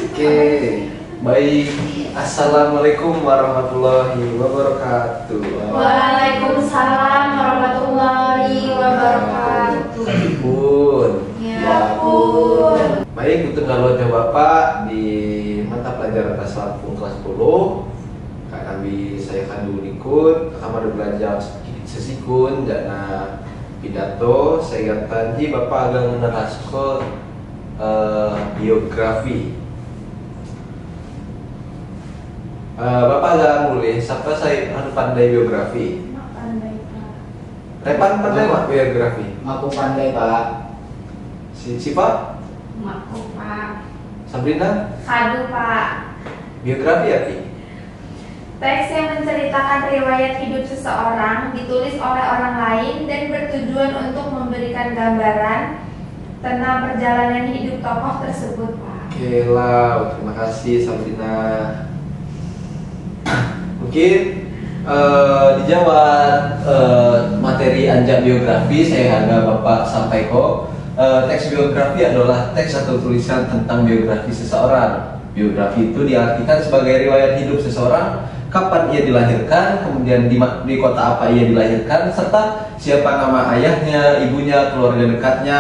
Oke, baik. Assalamualaikum warahmatullahi wabarakatuh. Waalaikumsalam warahmatullahi wabarakatuh. Pun. Ya pun. Baik, untuk ngaluannya Bapak di mata pelajaran kelas Lampung kelas 10. Kak kami saya kandu ikut, kamar belajar sedikit sesikun, jana pidato. Saya ganti Bapak agak meneras ke biografi. Bapak agak mulai, siapa saya pandai biografi? Pandai Pak. Repan pandai mak biografi? Aku pandai Pak. Siapa? Maku Pak. Sabrina? Kadu Pak. Biografi apa? Teks yang menceritakan riwayat hidup seseorang ditulis oleh orang lain dan bertujuan untuk memberikan gambaran tentang perjalanan hidup tokoh tersebut Pak. Oke lah, terima kasih Sabrina. Mungkin dijawab materi anjak biografi saya harga Bapak sampaikan. Teks biografi adalah teks atau tulisan tentang biografi seseorang. Biografi itu diartikan sebagai riwayat hidup seseorang, kapan ia dilahirkan, kemudian di kota apa ia dilahirkan, serta siapa nama ayahnya, ibunya, keluarga dekatnya,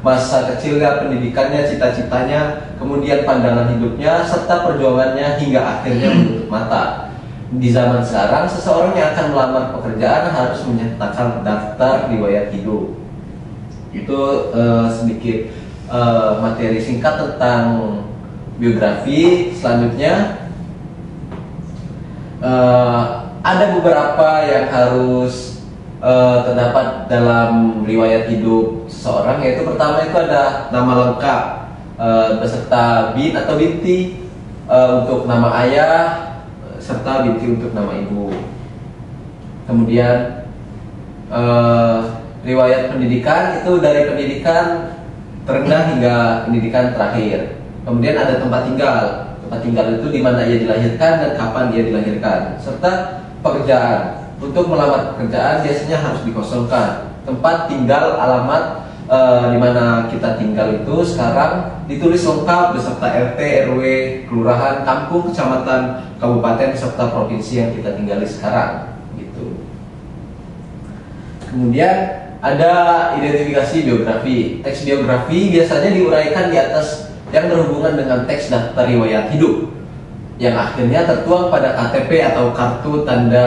masa kecilnya, pendidikannya, cita-citanya, kemudian pandangan hidupnya, serta perjuangannya hingga akhirnya menutup mata. Di zaman sekarang, seseorang yang akan melamar pekerjaan harus menyertakan daftar riwayat hidup. Itu sedikit materi singkat tentang biografi. Selanjutnya ada beberapa yang harus terdapat dalam riwayat hidup seseorang, yaitu pertama itu ada nama lengkap beserta bin atau binti untuk nama ayah serta binti untuk nama ibu. Kemudian riwayat pendidikan itu dari pendidikan terendah hingga pendidikan terakhir. Kemudian ada tempat tinggal. Tempat tinggal itu di mana ia dilahirkan dan kapan ia dilahirkan, serta pekerjaan. Untuk melamar pekerjaan biasanya harus dikosongkan. Tempat tinggal, alamat di mana kita tinggal itu sekarang ditulis lengkap beserta RT, RW, kelurahan, kampung, kecamatan, kabupaten, serta provinsi yang kita tinggali sekarang. Gitu. Kemudian ada identifikasi biografi. Teks biografi biasanya diuraikan di atas yang berhubungan dengan teks daftar riwayat hidup yang akhirnya tertuang pada KTP atau kartu tanda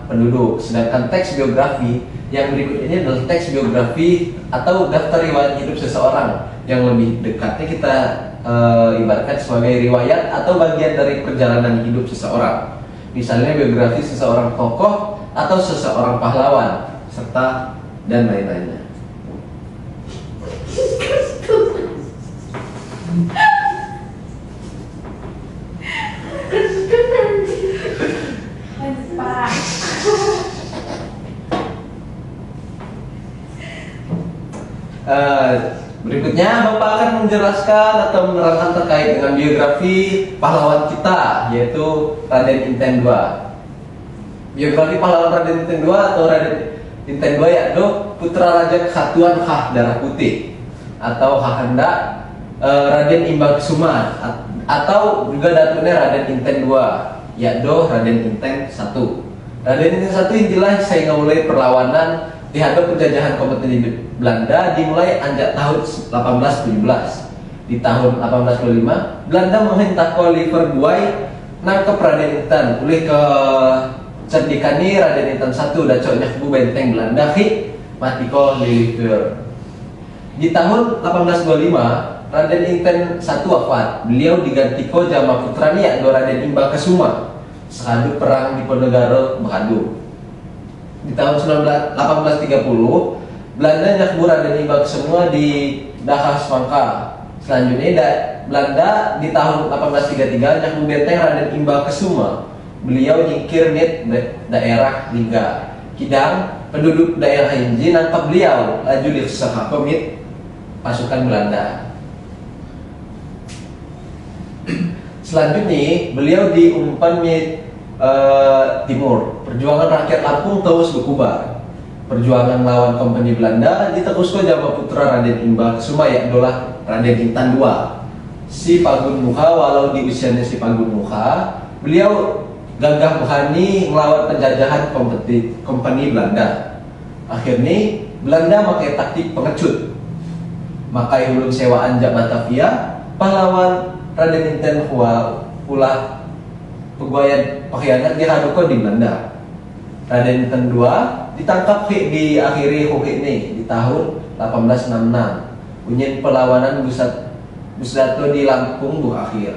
penduduk. Sedangkan teks biografi yang berikut ini adalah teks biografi atau daftar riwayat hidup seseorang yang lebih dekatnya kita ibaratkan sebagai riwayat atau bagian dari perjalanan hidup seseorang. Misalnya biografi seseorang tokoh atau seseorang pahlawan serta dan lain-lainnya. Pak. Berikutnya Bapak akan menjelaskan atau menerangkan terkait dengan biografi pahlawan kita, yaitu Raden Inten II. Biografi pahlawan Raden Inten II atau Raden Inten II yaitu putra Raja Kesatuan Khah Darah Putih atau Hakanda Raden Imbagkusuma atau juga datunya Raden Inten II yaitu Raden Inten I. Raden Inten I intilah saya mulai perlawanan dihadap penjajahan komite Belanda dimulai anjak tahun 1817. Di tahun 1825 Belanda menghentak Oliver Buai nangkep Raden Inten oleh ke cerdikani Raden Inten I dacoknya bu benteng Belanda ki mati ko Oliver. Di tahun 1825 Raden Inten I wafat. Beliau diganti ko jama putrani yaitu Raden Imbagkusuma sekadu perang di Ponegoro Bekadu. Di tahun 1830 Belanda nyakbu Raden Imbagkusuma di Daha Semangka. Selanjutnya Belanda di tahun 1833 nyakbu benteng Raden Imbagkusuma. Beliau nyingkir net daerah Lingga. Kidang penduduk daerah Hinji nangkap beliau laju disahkan komit pasukan Belanda. Selanjutnya beliau diumpan timur. Perjuangan rakyat Lampung terus berkubar. Perjuangan melawan kompeni Belanda diteruskan jama putra Raden Imbagkusuma yaitu Raden Inten II. si Pagun Muha, walau di usianya si Pagun Muha, beliau gagah berani melawan penjajahan kompeni Belanda. Akhirnya Belanda pakai taktik pengecut, makai ulun sewaan jak Batavia, pahlawan Raden Inten ulah pegawai pengkhianat dihadapkan di Belanda. Raden Inten II ditangkap di akhiri ini di tahun 1866. Unyin perlawanan Busdato di Lampung berakhir.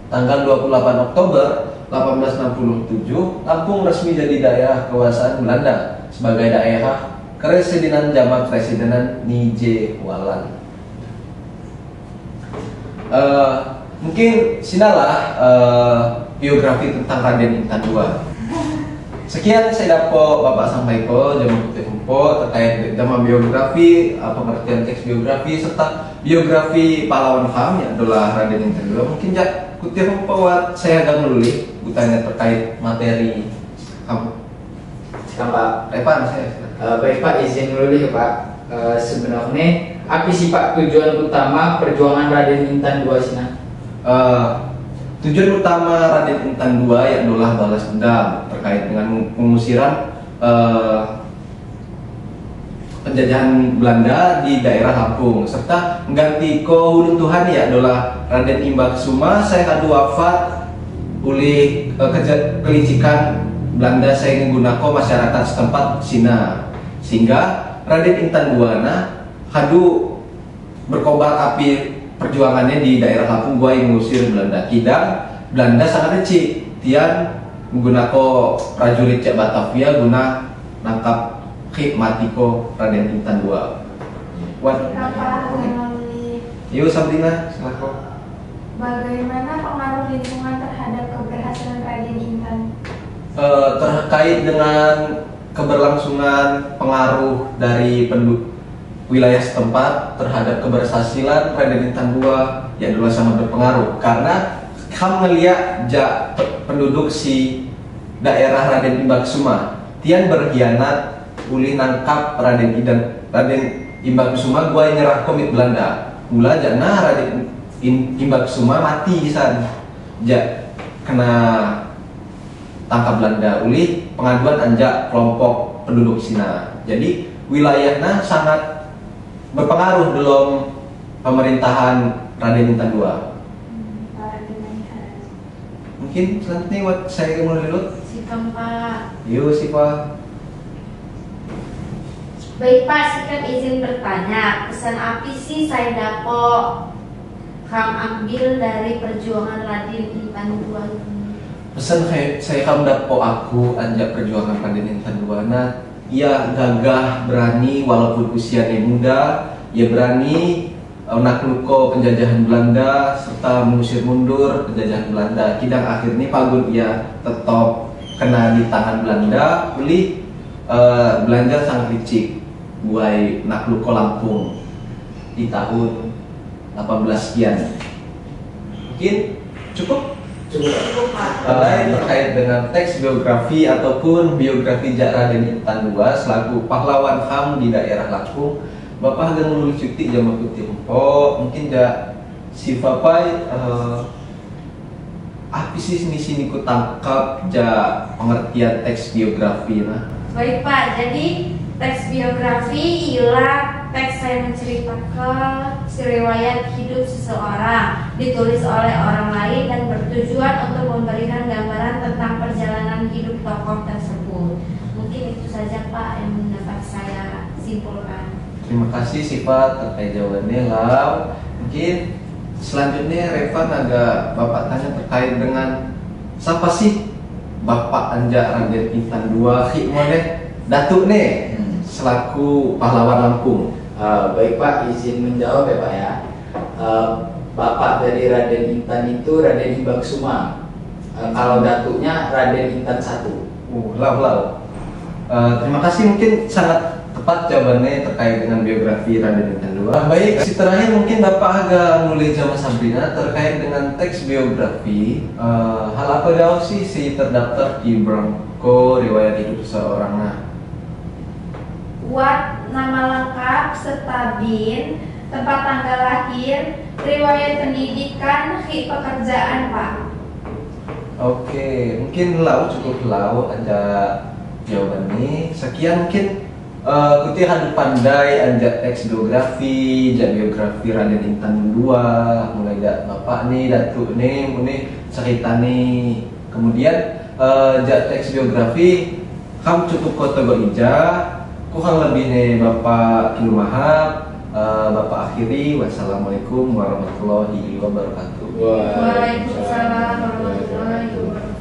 Tanggal 28 Oktober 1867, Lampung resmi jadi daerah kekuasaan Belanda sebagai daerah Keresidenan Jamak Presidenan Nijewalan. Mungkin sinalah biografi tentang Raden Intan II. Sekian saya dapat Bapak sampaikan jaman tempo terkait dengan biografi, pengertian teks biografi serta biografi pahlawan HAM yang adalah Raden Intan II. Mungkin jak kutip buat saya agak menulis bertanya terkait materi HAM. Silakan Pak. Repan saya. Baik Pak, izin dulu ya Pak. Sebenarnya apa sih Pak tujuan utama perjuangan Raden Intan II sini? Tujuan utama Raden Intan II yang adalah balas dendam terkait dengan pengusiran penjajahan Belanda di daerah Lampung serta mengganti Tuhan ya adalah Raden Imbakusuma saya kadu wafat oleh kelicikan Belanda saya menggunakan masyarakat setempat Sina, sehingga Raden Intan II kadu berkobar api perjuangannya di daerah Lampung gua yang mengusir Belanda. Kidang Belanda sangat kecil, tian menggunakan prajurit jak Batavia guna nangkap matiko Raden Intan II. Yuk Sabrina, silakan. Bagaimana pengaruh lingkungan terhadap keberhasilan Raden Intan? Terkait dengan keberlangsungan pengaruh dari penduduk wilayah setempat terhadap keberhasilan Raden Intan II yang dulu sangat berpengaruh karena kamu melihat penduduk si daerah Raden Imbakusuma tian berkhianat uli nangkap Raden Imbakusuma gua nyerah komit Belanda mula jana Raden Imbakusuma mati di sana kena tangkap Belanda uli pengaduan anjak kelompok penduduk Sina. Jadi wilayahnya sangat berpengaruh dalam pemerintahan Raden Intan II. Mungkin selanjutnya buat saya mulai dulu. Sikam Pak. Yuk Sipa. Baik Pak, Sikam izin bertanya, pesan apa sih saya dapat ambil dari perjuangan Raden Intan II ini? Pesan saya kamu dapat aku anjak perjuangan Raden Intan II. Nah, ia gagah berani walaupun usianya muda, ia berani nakluko penjajahan Belanda serta mengusir mundur penjajahan Belanda. Kidang akhirnya Pagun ia tetap kena di tangan Belanda, uli Belanda sangat licik buai nakluko Lampung di tahun 18 sekian. Mungkin cukup. Cukup Pak. Terkait dengan teks biografi ataupun biografi Raden Intan II selaku pahlawan HAM di daerah Lampung, Bapak ada menulis cuti jam tempo mungkin si Bapak apa sih sini ku tangkap pengertian teks biografi nah. Baik Pak, jadi teks biografi ialah teks yang menceritakan riwayat hidup seseorang ditulis oleh orang lain dan bertujuan untuk memberikan gambaran tentang perjalanan hidup tokoh tersebut. Mungkin itu saja Pak yang dapat saya simpulkan. Terima kasih Sifat terkait jawabannya Lau. Mungkin selanjutnya Revan agak Bapak tanya terkait dengan siapa sih Bapak Anja Raden Intan II Hikmoneh Datuk nih selaku pahlawan Lampung. Baik Pak, izin menjawab ya Pak ya. Bapak dari Raden Intan itu Raden Imbakusuma. Kalau datuknya Raden Intan I. Lau. Terima kasih, mungkin sangat tepat jawabannya terkait dengan biografi Raden Intan II. Baik, si terakhir mungkin Bapak agak nulis sama Sabrina terkait dengan teks biografi. Hal apa jauh sih si terdaftar di Branko riwayat hidup seseorang? Buat nama lengkap serta BIN tempat tanggal lahir, riwayat pendidikan, pekerjaan, Pak. Oke, mungkin cukup ada jawaban ini. Sekian mungkin kuti hadu pandai anja teks biografi, biografi Raden Intan II, mulai bapak nih, datuk nih, muni cerita nih. Kemudian teks biografi kam cukup kota ija, kurang lebih nih bapak Kilumahab, bapak akhiri. Wassalamualaikum warahmatullahi wabarakatuh. Waalaikumsalam warahmatullahi wabarakatuh.